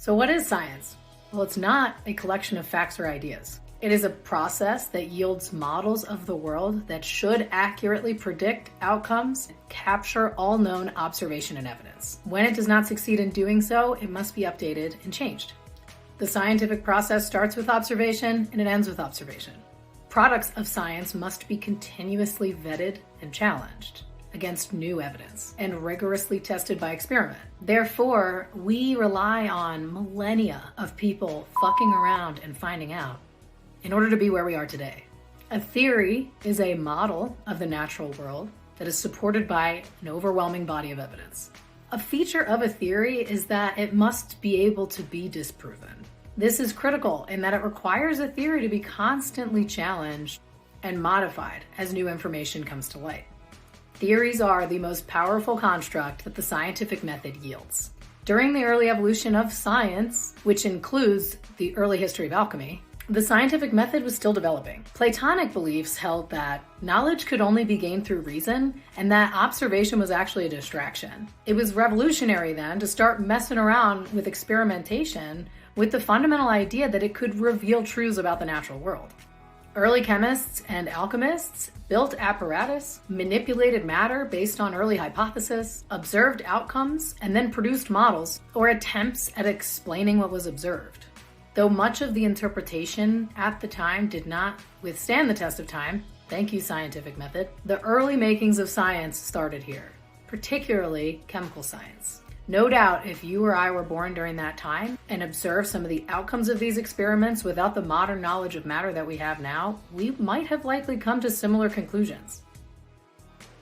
So what is science? Well, it's not a collection of facts or ideas. It is a process that yields models of the world that should accurately predict outcomes and capture all known observation and evidence. When it does not succeed in doing so, it must be updated and changed. The scientific process starts with observation and it ends with observation. Products of science must be continuously vetted and challenged against new evidence and rigorously tested by experiment. Therefore, we rely on millennia of people fucking around and finding out in order to be where we are today. A theory is a model of the natural world that is supported by an overwhelming body of evidence. A feature of a theory is that it must be able to be disproven. This is critical in that it requires a theory to be constantly challenged and modified as new information comes to light. Theories are the most powerful construct that the scientific method yields. During the early evolution of science, which includes the early history of alchemy, the scientific method was still developing. Platonic beliefs held that knowledge could only be gained through reason and that observation was actually a distraction. It was revolutionary then to start messing around with experimentation with the fundamental idea that it could reveal truths about the natural world. Early chemists and alchemists built apparatus, manipulated matter based on early hypotheses, observed outcomes, and then produced models or attempts at explaining what was observed. Though much of the interpretation at the time did not withstand the test of time, thank you scientific method, the early makings of science started here, particularly chemical science. No doubt if you or I were born during that time and observed some of the outcomes of these experiments without the modern knowledge of matter that we have now, we might have likely come to similar conclusions.